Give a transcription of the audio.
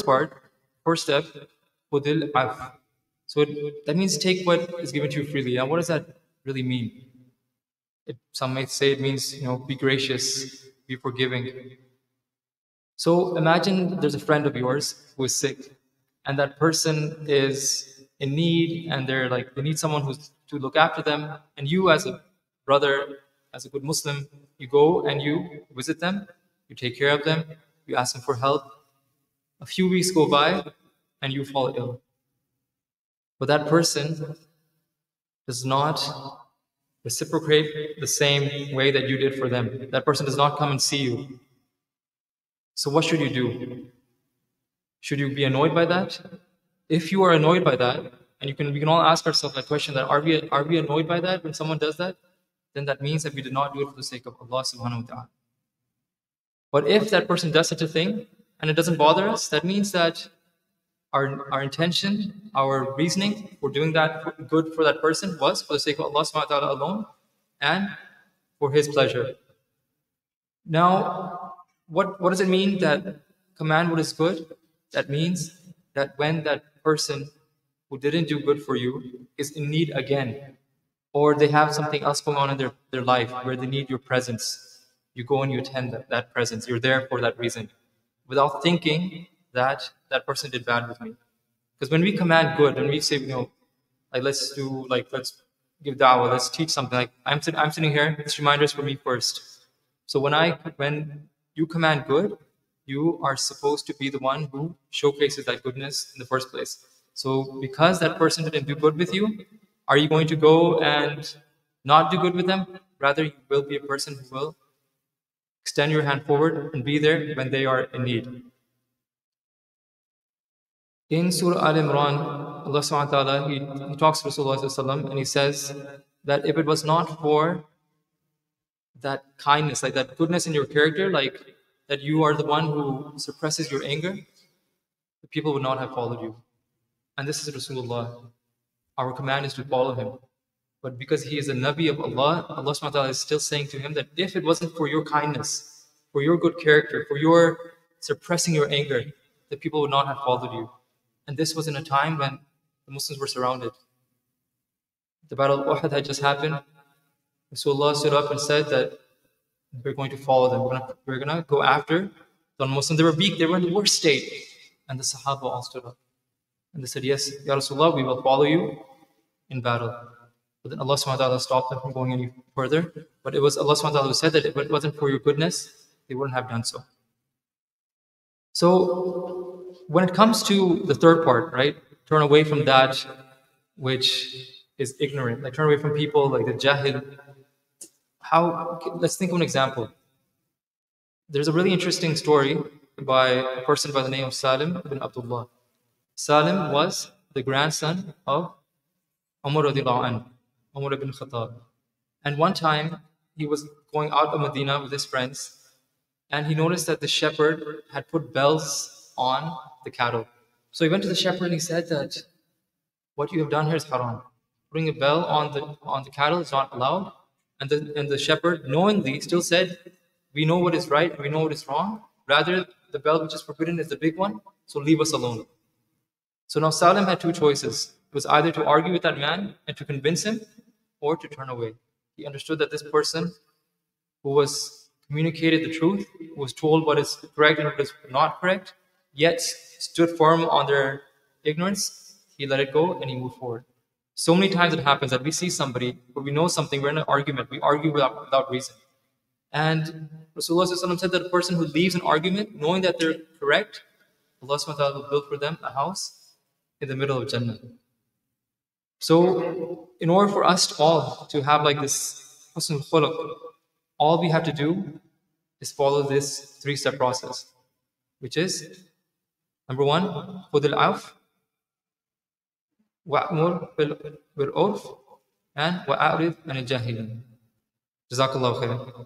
first part, first step, khudil af. So that means take what is given to you freely. Now, what does that really mean? Some might say it means, be gracious, be forgiving. So imagine there's a friend of yours who is sick, and that person is in need, and they need someone who's to look after them. And you, as a brother, as a good Muslim, you go and you visit them, you take care of them, you ask them for help. A few weeks go by, and you fall ill. But that person does not reciprocate the same way that you did for them. That person does not come and see you. So what should you do? Should you be annoyed by that? If you are annoyed by that, and we can all ask ourselves that question, that are we annoyed by that when someone does that? Then that means that we did not do it for the sake of Allah subhanahu wa ta'ala. But if that person does such a thing and it doesn't bother us, that means that our intention, our reasoning for doing that good for that person was for the sake of Allah subhanahu wa ta'ala alone and for His pleasure. Now, what does it mean that command what is good? That means that when that person who didn't do good for you is in need again, or they have something else going on in their life where they need your presence, you go and you attend that presence. You're there for that reason, without thinking that that person did bad with me. Because when we command good, when we say, let's give da'wah, let's teach something. Like I'm sitting here, this reminder is for me first. So when you command good, you are supposed to be the one who showcases that goodness in the first place. So because that person didn't do good with you, are you going to go and not do good with them? Rather, you will be a person who will extend your hand forward and be there when they are in need. In Surah Al-Imran, Allah subhanahu wa ta'ala, he talks to Rasulullah and he says that if it was not for that kindness, like that goodness in your character, like that you are the one who suppresses your anger, the people would not have followed you. And this is Rasulullah. Our command is to follow him. But because he is a Nabi of Allah, Allah subhanahu wa ta'ala is still saying to him that if it wasn't for your kindness, for your good character, for your suppressing your anger, the people would not have followed you. And this was in a time when the Muslims were surrounded. The Battle of Uhud had just happened. Rasulullah stood up and said that we're going to follow them. We're going to go after the Muslims. They were weak. They were in the worst state. And the Sahaba all stood up. And they said, yes, Ya Rasulullah, we will follow you in battle. But then Allah subhanahu wa ta'ala stopped them from going any further. But it was Allah subhanahu wa ta'ala who said that if it wasn't for your goodness, they wouldn't have done so. So when it comes to the third part, right? Turn away from that which is ignorant. Like turn away from people like the jahil. Let's think of an example. There's a really interesting story by a person by the name of Salim ibn Abdullah. Salim was the grandson of Umar radiallahu anhu, Umar ibn Khattab. And one time he was going out of Medina with his friends and he noticed that the shepherd had put bells on the cattle. So he went to the shepherd and he said that what you have done here is haram. Putting a bell on the cattle is not allowed. And the shepherd knowingly still said, we know what is right, we know what is wrong. Rather, the bell which is forbidden is the big one, so leave us alone. So now Salim had two choices. It was either to argue with that man and to convince him, or to turn away. He understood that this person who was communicated the truth, who was told what is correct and what is not correct, yet stood firm on their ignorance, he let it go and he moved forward. So many times it happens that we see somebody, where we know something, we're in an argument, we argue without reason. And Rasulullah said that a person who leaves an argument knowing that they're correct, Allah subhanahu wa ta'ala will build for them a house in the middle of Jannah. So in order for us all to have like this husnul khuluq, all we have to do is follow this three-step process, which is number one, khudil af, wa'mur bil urf, and wa'arid anil jahilin. Jazakallahu khairan.